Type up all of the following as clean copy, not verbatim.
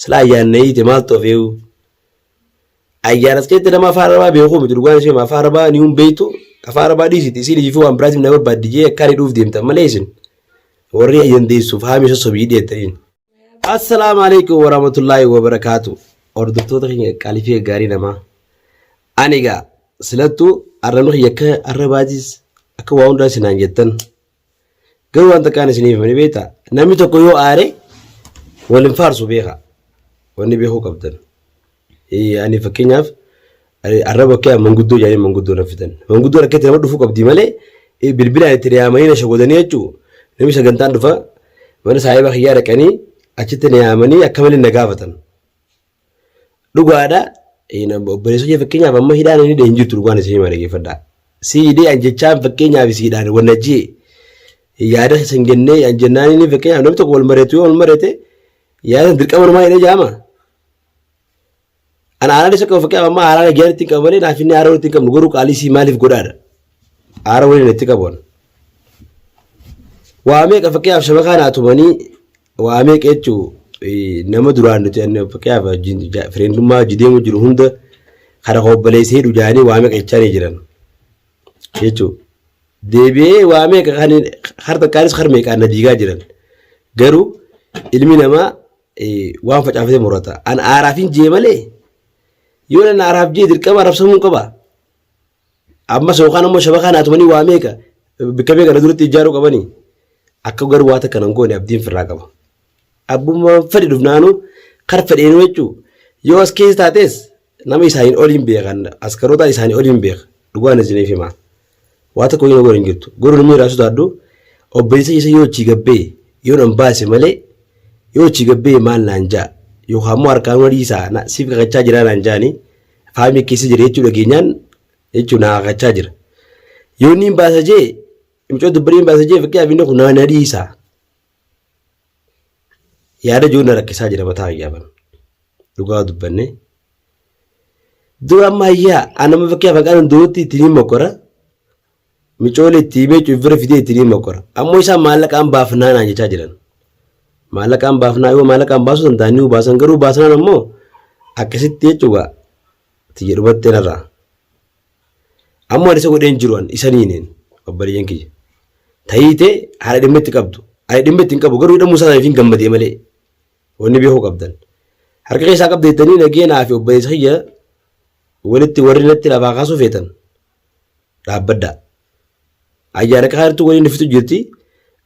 sila ayaan nayti maal tofeew ayaan askeetti nama afaan arabaa beeku miti dhugaan ishee afaan arabaa ni beektu afaan arabaa dhiisiti isin ijifu waan biraatiin nama barbaaddijee akkaan dhuuf deemta malee isin warri ayyan deessuuf haamisha sobii dheettaniin. Assalaamu alaikum warahmatullaahi wabarakaatu. Hordoftoota keenya qaalifii gaarii namaa. Ani egaa silattuu arrabni yakka arrabaatis akka waa hundaa isinaan jettan garuu wanta kaan isiniif ni beekta namni tokko yoo aare waliin faarsu beeka wanni beekuu qabdan. Ani fakkeenyaaf arraba kee manguddoo jaanii manguddoo na fidan manguddoo rakkeetti nama dhufuu qabdi malee bilbilaan itti yaamanii na shagodanii jechuun namni sagantaan dhufa mana saayiba xiyyaa dhaqanii achitti na yaamanii akka malee na gaafatan. Dhugaadha obboleessa fakkeenyaaf amma hidhaan inni hin jirtu dhugaan isin hima dhaggeeffadhaa. Si hidhee anjechaan fakkeenyaaf si hidhaan wanna jee yaada isin jennee anjennaan inni fakkeenyaaf namni tokko wal mareetu yoo wal mareete yaada dirqama namaa hidhee jaama. Ana aanaa isa qabu fakkeenyaaf amma haaraan agyaan ittiin qabu malee naaf inni haaraan ittiin qabnu garuu qaalisii maaliif godhaadha. Haara waliin itti qabuun. Waa meeqa fakkeenyaaf shabakaa naa tumanii waa meeqa jechuun nama duraan nuti fakkeenyaaf fireendummaa jideemu jiru hunda kana obboleessee dhujaanii waa meeqa jechaa jiran jechuudha. Deebi'ee waa meeqa harta kaanis har meeqaan na diigaa jiran garuu ilmi namaa waan facaafatee murata. An aaraafin jee malee yoo nan aaraaf jee dirqama arabsamuu qaba. Ammas yookaan ammoo shabakaa naa tumanii waa meeqa bikka meeqa na duratti ijaaruu qabanii akka garuu waata kanan goone abdiin firraa qaba. Abbummaan fedhi dhufnaanu kar fedheenu jechuudha. Yoo as keessa taates nama isaaniin oliin beekan askaroota isaanii oliin beeka dhugaan isiniif himaa. Waa tokko hin goone hin jirtu. Garuu namni irraa sodaadhu obboleessa isa yoo chii gabbee yoo nan baase malee yoo chii gabbee maal naan jaa yookaan immoo harkaan walii isaa siif kakachaa jira naan jaani faamii keessa jira jechuudha geenyaan jechuudha naa kakachaa jira. Yoo inni hin baasa jee imicoo dubbarii hin baasa jee fakkii abinni kun naa dhiisaa. Yaada joona rakkisaa jira mataa ayyaban dhugaa dubbanne dura amma ayyaa anama fakkii afaan dootti ittiin mokora micoole itti beeku vira fidee ittiin mokora ammoo isaan maallaqaan baafnaa naan jechaa jiran maallaqaan baafnaa yoo maallaqaan baasu dandaanii baasan garuu baasanaan ammoo akkasitti jechuudha tiyya dhumattee narraa ammoo ani isa godheen jiruan isaniineen obboleeyyan kiyya ta'iitee haala dhimma itti qabdu haala dhimma itti hin qabu garuu hidhamuu isaaniif hin gammadee malee. Wanni beekuu qabdan harka keessaa qabdeettanii nageenyaa fi obboleessa kiyya walitti warri natti lafaa kaasuu feetan dhaabbaddaa. Ayyaana kaartuu waliin fitu jirti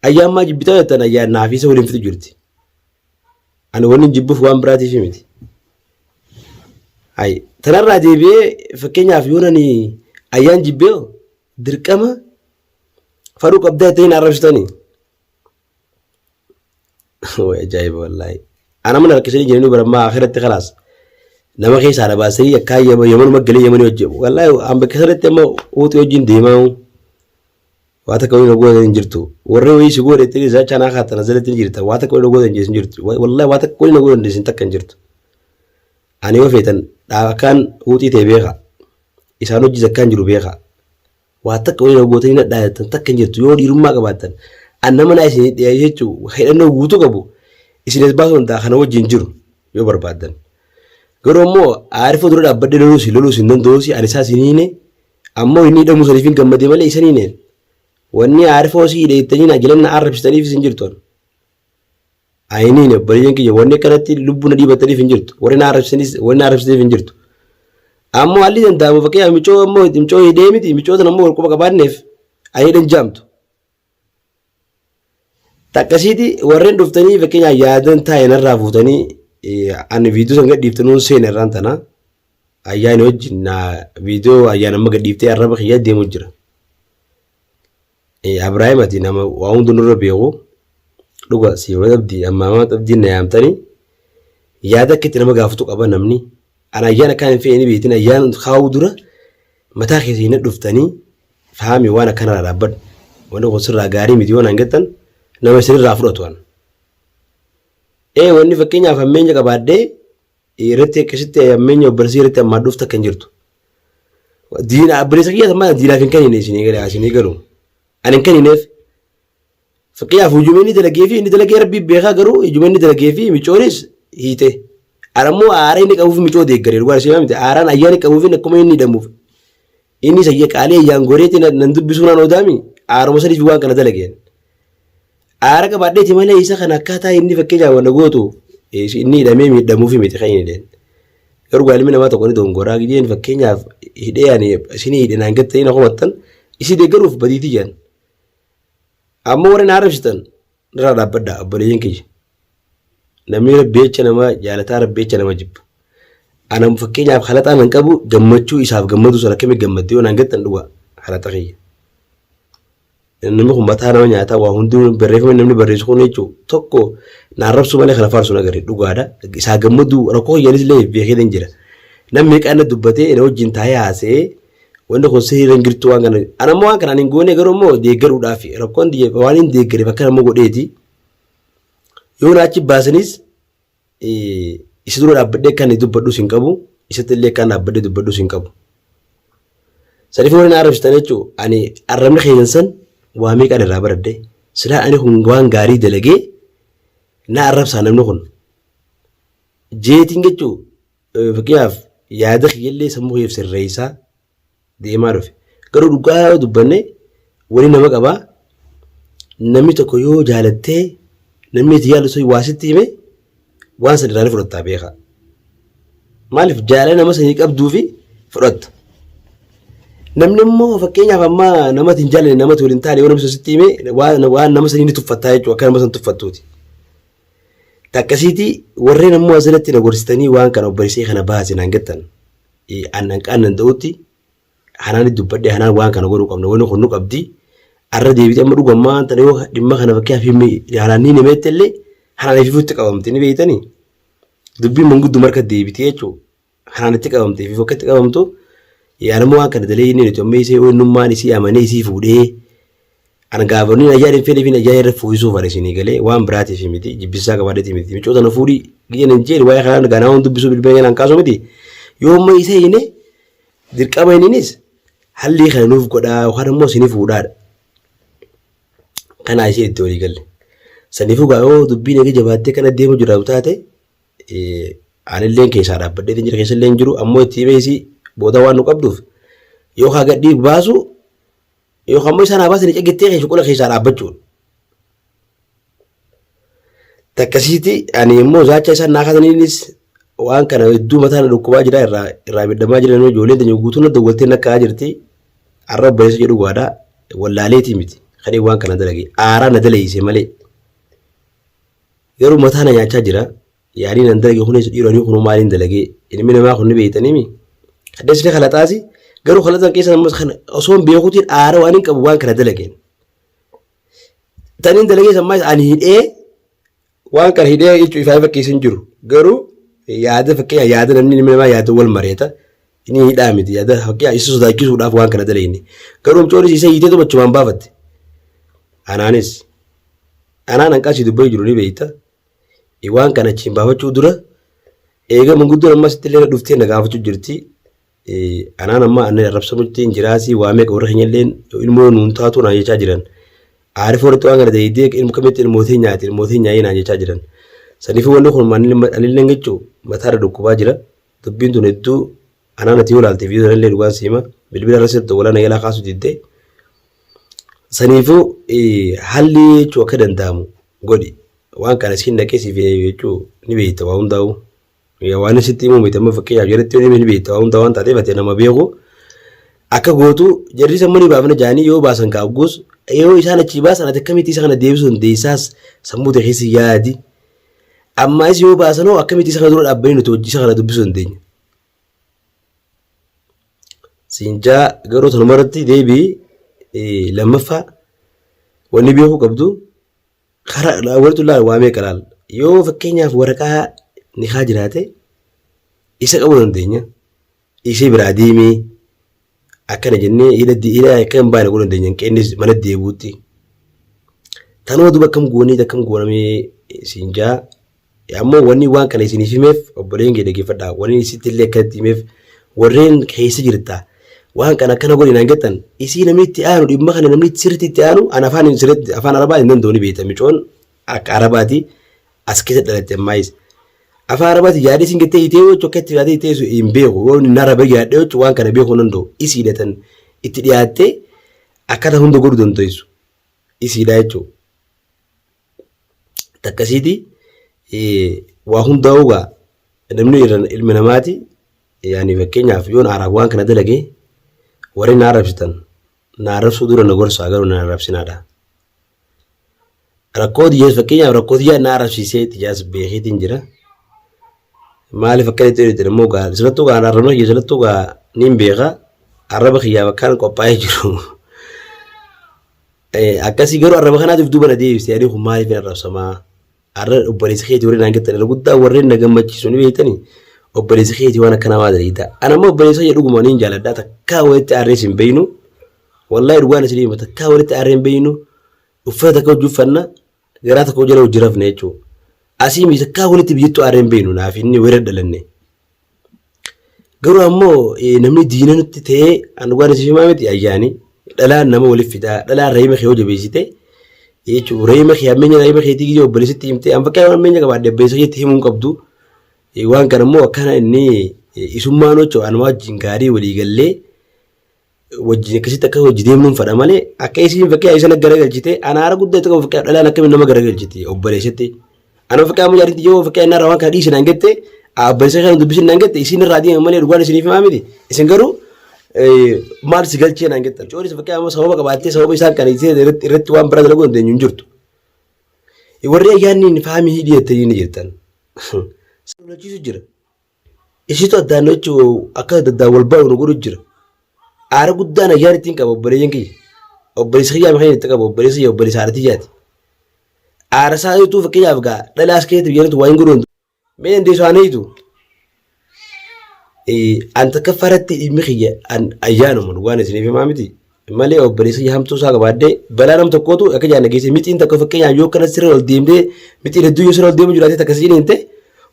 ayyaan maa jibbitaa jettan ayyaan naafisa waliin fitu jirti. Ani waliin jibbuuf waan biraatiif miti. Tanarraa deebi'ee fakkeenyaaf yoo nani ayyaan jibbee dirqama faduu qabdaa jettanii na arrabsitanii. Ajaa'iba wallaahi. Ana mana rakkisanii jiranii barammaa akhiratti khalaas nama keessaa dhabaasanii akka yamanuma galee yamanii hojjetu wallaahi hamba keessatti amma uutii wajjin deemaa waa takka waliin goota hin jirtu warri wayii si goota ittiin isaa chaanaa kaatana jalatti hin jirta waa takka waliin goota hin jirtu wallaahi waa takka waliin goota hin takka hin jirtu. Ani yoo feetan akkaan uutii ta'e beeka isaan hojii akkaan jiru beeka waa takka waliin goota hin dhaadatan takka hin jirtu yoo dhiirummaa qabaatan annama naa isin dhiyaate jechuun hidhannoo guutuu qabu isinis baasuun ta'a kana wajjin jiru yoo barbaadan. Garuu ammoo aarifoo dura dhaabbadde loluus hin danda'uusi ani isaa isiniine ammoo inni hidhamuu saniif hin gammadee malee isaniineen wanni aarifoo si hidheettanii ajilanna arrabsitaniif isin jirtuun. Ayiniin obboleeyyan kiyya wanni akkanatti lubbuu na dhiibattaniif hin jirtu warri na arrabsitaniif hin jirtu. Ammoo haalli danda'amu fakkeenyaaf micoo hidhee miti micootan ammoo walquba qabaanneef ayidhan jaamtu. Takkasiiti warreen dhuftanii fakkeenyaaf yaadan taa'e narraa fuutanii ani viidiyoo san gadhiiftanuun seena irraan tana ayyaani wajjin viidiyoo ayyaan amma gadhiiftee arraba kiyyaa deemu jira. Abiraayim ati nama waa hundi nurra beeku dhuga siifata abdii ammaa abdiin na yaamtanii yaada akka itti nama gaafatu qaba namni ana ayyaan akkaan hin fe'anii beektin ayyaan kaa'uu dura mataa keessanii na dhuftanii fahamii waan akkanarraa dhaabbadhu wanni kun sirraa gaarii miti yoo naan jettan nama isinirraa fudhatu waan. Wanni fakkeenyaaf hammeenya qabaadhee irratti akkasitti hammeenya obboleessii irratti ammaa dhufta kan jirtu. Diina obboleessa kiyyaas ammaa diinaaf hin kennine isinii galu. Ani hin kennineef فكيف هجومني تلاقيه في إني تلاقيه ربي بيخا قرو هجومني تلاقيه في ميشوريس هيته أرمو آرينك أو في ميشود يقرر وارسي ما آران أيانك أو في نكمل إني دموف إني سيك عليه يانغوريتي ندب بسونا نودامي آرمو سريج بوان كنا تلاقيه آرك بعدين تمالي إيسا خنا كاتا إني فكيجا ونقوتو إني دمي دموفي متخيني دين يرجع لمن ما تقولي دونغورا جديان فكينيا هدي يعني سيني هدي نانجت تينا قوتن إيش دقروا في بديتي جان أما ورن عارفشتن نرى بدأ أبليين كي نمير بيتش أنا ما جالتار بيتش أنا ما جيب أنا مفكينيا بخلات أنا نكابو جمتشو إسحاف جمدو سلا كم جمديو نانجت تندوا خلات أخي إنما هم بتهانا من ياتا وهندو بريف من نمني بريس خوني شو تكو نعرف سومالي خلافار سونا غري دوغا هذا إسحاف جمدو ركوه يليس ليه بيخيد إنجرا نميك أنا دبتي إنه جنتايا عسى wanda ko sai ran girtu wanga ana mo kan anin gone garo mo de garu dafi rakon di wani de gari fakara mo godeti yona ci basanis isidro abde kan dubadu sin kabu isatelle kan abde dubadu sin kabu sari fo na arab stanecho ani arramni khiyan san wa mi kan rabarde sila ani hungwan gari delege na arab sanam no kun jetingecho fakiyaf ya dakhiyelle samu yefsir reisa deemaa dhufe garuu dhugaa dubbanne wali nama qabaa namni tokko yoo jaalattee namni itti yaalu sun waasitti hime waan sadaraan fudhattaa beeka maaliif jaalala nama sanii qabduu fi fudhatta namni immoo fakkeenyaaf amma namatti hin jaalanne namatti waliin taane yoo namni sitti hime waan nama sanii ni tuffattaa jechuudha akka nama san tuffattuuti takkasiiti warreen ammoo asirratti na gorsitanii waan kana obbarisee kana baase naan gettan annan qaannan ta'utti hanaan dubbadde hanaan waan kana godhuu qabna wani kun nu qabdi arra deebite amma dhugammaa tan yoo dhimma kana fakkiyaaf himmi hanaanni nimeettellee hanaan ififutti qabamte ni beeytani dubbii manguddu marka deebite jechuu hanaanitti qabamte ifi fokkatti qabamtu yaanammoo waan kana dalee inni nuti amma isee onnummaan isii amanee isii fuudhee ana gaafonni ajaa'in fedhe fi ajaa'in irra fuudhisuuf areessinii galee waan biraatiif miti jibbisaa qabaadeeti miti micoota na fuudhi giyyan hin jeeri waa'ee kanaan ganaa waan dubbisuu bilbila naan kaasuu miti yoo amma isee hine dirqama inninis halli kana nuuf godhaa yookaan immoo sinii fuudhaadha kana ishee itti walii galle saniifuu gaa'oo dubbiin eegi jabaattee kana deemu jiraatu taate aanilleen keessaa dhaabbadhee jira keessallee hin jiru ammoo itti himeesii booda waan nu qabduuf yookaan gadhii baasu yookaan immoo isaan habaasanii cagittee keessa qola keessaa dhaabbachuun takkasiiti ani immoo zaacha isaan naakasaniinis waan kana hedduu mataan dhukkubaa jira irraa midhamaa jiran ijoolleen tanya guutuun adda waltee nakkaa jirti arra obboleessa jedhu gaadaa wallaaleetii miti kadhee waan kana dalage aaraa na dalayiise malee garuu mataa na nyaachaa jira yaanii nan dalage kunis dhiiranii kunuu maaliin dalage ilmi namaa kun ni beeytaniimi kadheessine kalaxaasi garuu kalaxan keessa namas kana osoon beekuutiin aara waan hin qabu waan kana dalageen taniin dalagee sammaa ani hidhee waan kana hidhee jechuun ifaa fakkeessin jiru garuu yaada fakkiyaa yaada namni ilmi namaa yaada wal mareeta inni hidhaa miti yaada fakkiyaa isa sodaachisuudhaaf waan kana dalageenni garuu mucoonis isa hiitee tumachumaan baafatte anaanis anaan hanqaasii dubbii jiru ni beeyta waan kana achiin baafachuu dura eega manguddoon ammas itti illee dhuftee na gaafachuu jirti anaan amma anna arrabsamutti hin jiraasii waamee qaburra hinyalleen ilmoo nuun taatu naan jechaa jiran aariif walitti waan kana deeydee ilmu kamitti ilmootii nyaayee naan jechaa jiran saniifuu wanni kun anillee jechuu mataarra dhukkubaa jira dubbiin tun hedduu anaan ati yoo laalte viidiyoo illee dhugaan siima bilbila irra sirta walaana yaalaa kaasuu diddee saniifuu halli jechuu akka danda'amu godhi waan kana siin dhaqee siif jechuu ni beeyta waa hundaa'u waan sitti himuu miti amma fakkeenyaaf jedhatti yoo ni beeyta waa hundaa waan taateef ati nama beeku akka gootu jarri sammuu ni baafna jaanii yoo baasan kaabguus yoo isaan achi baasan ati akkamitti isa kana deebisuun deessaas sammuu ta'e keessa yaadi amma is yoo baasanoo akkamitti isa kana dura dhaabbanii nuti hojii isa kana dubbisuu dandeenya. Siinjaa garuu tanuma irratti deebii lammaffaa wanni beekuu qabdu karaa walitti ulaa waamee qalaal yoo fakkeenyaaf waraqaa niqaa jiraate isa qabuu dandeenya ishee biraa deemee akkana jennee hidha akka hin baane godhuu dandeenya qeennis mana deebuutti tanuma duba akkam goonamee siinjaa ammoo wanni waan kana isiniif himeef obboleen kee dhaggeeffadhaa wanni isitti illee akkatti himeef warreen keessa jirta waan kana godhi naan jettan isii namni itti aanu dhimma kana namni sirriitti itti aanu an afaan arabaa hin danda'u ni beekta micoon akka arabaati as keessa dhalatte ammaayis afaan arabaati yaadee isin gettee itee yoo tokkotti yaadee itee hin beeku yoo inni araba yaadee yoo waan kana beekuu danda'u isii dhatan itti dhiyaattee akkata hunda godhu dandeessu isiidha jechuudha. Takkasiiti waa hundaa'uugaa namni ilmi namaati yaani fakkeenyaaf yoon arab waan kana dalagee warri na arabsitan na arabsuu dura na gorsaa garuu na arabsinaadha. Rakkoo diyaas fakkeenyaaf rakkoo diyaa na arabsiisee diyaas beekiitiin jira. Maaliif akka itti jedhu immoo gaa silattuu gaa arrabna kiyya silattuu gaa niin beeka arraba kiyyaa bakkaan qophaa'ee jiru. Akkasii garuu arraba kanaatiif duuba na deebisee yaadii kun maaliif hin arrabsamaa? Arra obboleessa keetii warreen naan gettan guddaa warreen na gammachiisu ni beektanii obboleessa keetii waan akkanaa maa daleeyita. Ana immoo obboleessa kee dhuguma niin jaaladhaa takkaa walitti aarrees hin beeynu wallaahi dhugaan isin hima takkaa walitti aarree hin beeynu uffata takka hojii uffanna garaa takka hojii hojii rafna jechuudha. Asii miti takkaa walitti biyyattuu aarree hin beeynu naaf inni weerra dhalanne. Garuu ammoo namni diina nutti ta'ee an dhugaan isin himaa miti ayyaanii dhalaan nama waliif fidaa dhalaan reeyima kee hojii beeksite. Jechuun reeyima kee ammeenya reeyima keetii gijee obboleessitti himtee an fakkaa ammeenya qabaadde obboleessa keetti himuun qabdu waan kana immoo akkana inni isummaan hojii an wajjin gaarii walii gallee wajjin akkasitti akka hojii deemnuun fadha malee akka isiin fakkaa isa garagalchite anaara guddaa tokko fakkaa dhalaan akkamiin nama garagalchite obboleessatti ana fakkaa ammoo jaartii yoo fakkaa inni waan kana dhiisin hangette obboleessa kana dubbisin hangette isiin irraa deema malee dhugaan isiniif himaa miti isin garuu maal si galchee naan gettan coonis fakkaa ammoo sababa qabaattee sababa isaan kana irratti waan biraa dalaguu dandeenyu hin jirtu. Warri ayyaanni faamii hidhiyettanii ni jirtan. Lolchiisu jira. Isitu addaan jechuun akka daddaan wal baa'u nu godhu jira. Aara guddaan ayyaan ittiin qaba obboleeyyan kiyya. Obboleessa kiyyaa maqaan itti qaba obboleessa kiyya obboleessa haadhatii jaati. Aara isaa yoo fakkeenyaaf gaa dhalaas keessatti biyyatti waa hin godhu. Mee dandeessu haa neeyitu. Anta kaffaratti dhimmi kiyya ayyaanuma dhugaan isiniif himaa miti malee obboleessa kiyya hamtuu isaa qabaaddee balaa nam tokkootu akka jaanna geesse mixiin takka fakkeenyaaf yoo kana sirra ol deemtee mixiin hedduu yoo sirra ol deemu jiraatee takka siin hinte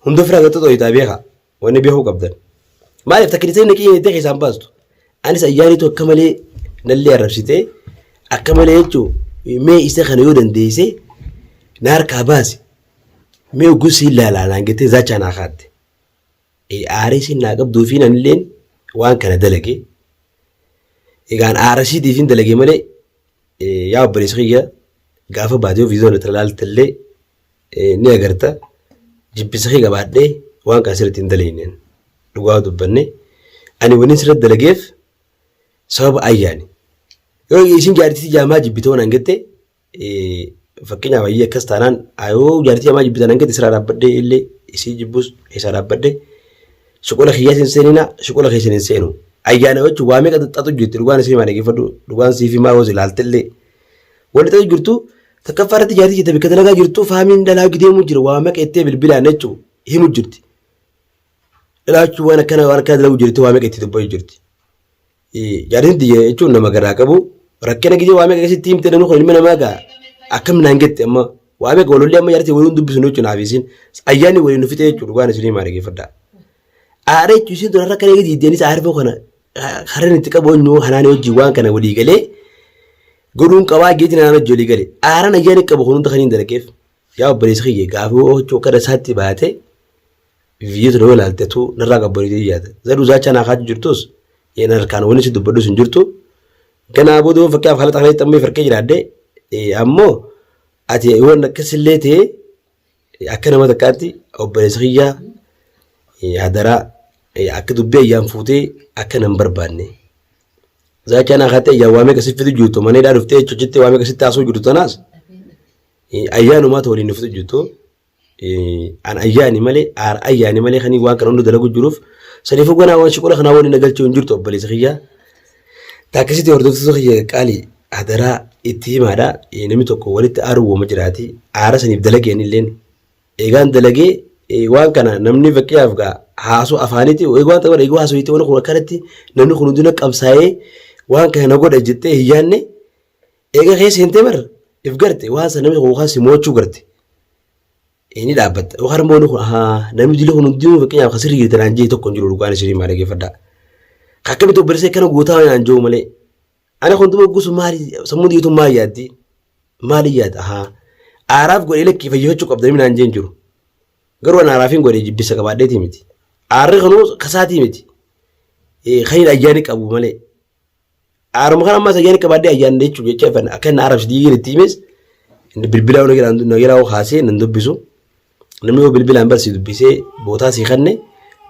hunda ofirraa gatta tooyitaa beeka wanni beekuu qabdan maaliif takka dhiisanii naqii hin keessaan baastu anis ayyaaniitu akka malee nallee arrabsitee akka malee jechuun mee isa kana yoo dandeesse na harkaa baase mee ogusii ilaalaa naan gettee zaachaa naa kaatte. Aarisiin naa qabduu fi nanilleen waan kana dalage. Egaan aarisiitiifin dalage malee yaa obboleessa kiyya gaafa baatee viizoon irra ilaaltallee ni agarta. Jibbisa kee qabaadhee waan kana sirriitti hin dalagneen dhugaa dubbanne ani wanni sirriitti dalageef sababa ayyaani. Yoo isin jaartii jaamaa jibbitoo naan gette fakkeenyaaf ayyee akkas taanaan yoo jaartii jaamaa jibbitan naan gette sirraa dhaabbadhee illee isii jibbus isaa dhaabbadhee. Shukola kiyyaa sin seenina shukola kee sin seenu ayyaana jechuun waa meeqa xaxatu jirti dhugaan isii maa dhaggeeffadhu dhugaan siifi maa hoos ilaaltellee wanti ta'u jirtu takka faarratti jaartii jirti bakka dalagaa jirtu faamiin dhalaa gideemu jira waa meeqa ittee bilbilaan jechuun himu jirti dhalaachuun waan akkana dalagu jirti waa meeqa itti dubbayu jirti jaartiin jechuun nama garaa qabu rakkina gidee waa meeqa keessatti himte namni kun ilmi namaa gaa akkam naan gette amma waa meeqa walollee amma jaartii waliin dubbisu jechuun hafiisin ayyaanni waliin nufite jechuun dhugaan isii maa dhaggeeffadhaa. Aaree jechuun dura rakka nagadi deenis aarfoo kana harreen itti qabu onyoo hanaanii hojii waan kana walii galee godhuun qabaa geetiin hanaan hojii walii galee aaraan ayyaani qabu kun hunda kan hin dalageef yaa obboleessa kiyya gaafii hojii kada isaatti baate viyyatu nama ilaaltetu narraa qabbaniitii yaata zaduu zaachaa naa kaachuu jirtus yeen harkaan wanni si dubbadhu sun jirtu ganaa booda fakkaaf haala xaqanii xammee farqee jiraadde ammoo ati waan akkasillee ta'e akka nama takkaatti obboleessa kiyyaa hadaraa akka dubbii ayyaan fuutee akka nan barbaanne zaachaa naa kaatee ayyaan waamee kasi fitu jirtu maneedhaa dhuftee jechuutti waamee kasitti haasuu jirtu tanaas ayyaanumaa ta'u waliin fitu jirtu an ayyaani malee aar ayyaani malee kanii waan kana hunda dalagu jiruuf saniifuu ganaa waan shiqola kanaa waliin nagalchuu hin jirtu obboleessa kiyyaa taakkisitti hordoftoota kiyya qaalii hadaraa itti himaadhaa namni tokko walitti aaruu wooma jiraati aara saniif dalageen illeen eegaan dalagee waan kana namni fakkiyaaf gaa haasoo afaanitti waan ta'u eeguu haasoo itti waan kun akkanatti namni kun hundina qabsaa'ee waan kana godha jettee hiyyaanne eega keessa hintee bar if garte waan sana namni kun si mo'achuu garte inni dhaabbatta yookaan immoo kun namni dila kun hundinuu fakkiyaaf kasirri jirtan jee tokko hin jiru dhugaan isirii maa dhaggeeffadhaa Kakkabitu bersee kana guutaa waan anjoo malee. Ana hunduma gusu maali sammuu dhiitu maali yaaddi? Maali yaadda? Haa. Aaraaf godhee lakkii fayyifachuu qabdanii minaan jeen jiru. Garuu an aaraafin godhee jibbisa qabaadheetii miti. Aarri kanuu kasaatii miti. Kan ayyaani qabu malee. Aaruma kana ammas ayyaani qabaadhee ayyaani jechuun jecha afaan akka inni aaraaf sidii itti himes bilbila nageeraa haasee nan dubbisu. Namni yoo bilbilaan barsi dubbisee bootaa sii kanne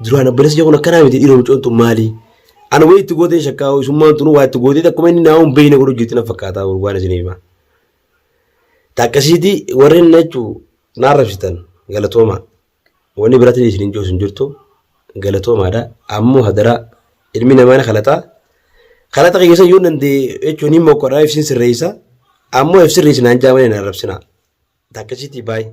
duraan abbalessa jechuun akkanaa miti dhiiroo mucoontu maali? Ana wayii itti gootee shakkaa isummaan tunu waa itti gootee akkuma inni naa'uun beeyna godhu jeetti na fakkaataa waan isin hima. Takkasiiti warreen jechuun naarrabsitan galatooma. Wanni biratti isin hin jirtu galatoomaadha. Ammoo hadaraa ilmi namaa khalataa. Khalata keessa yoo dandee jechuun hin mokkora ibsin sirreessa. Ammoo ibsin sirreessinaan jaamanii naarrabsina. Takkasiiti baay'ee.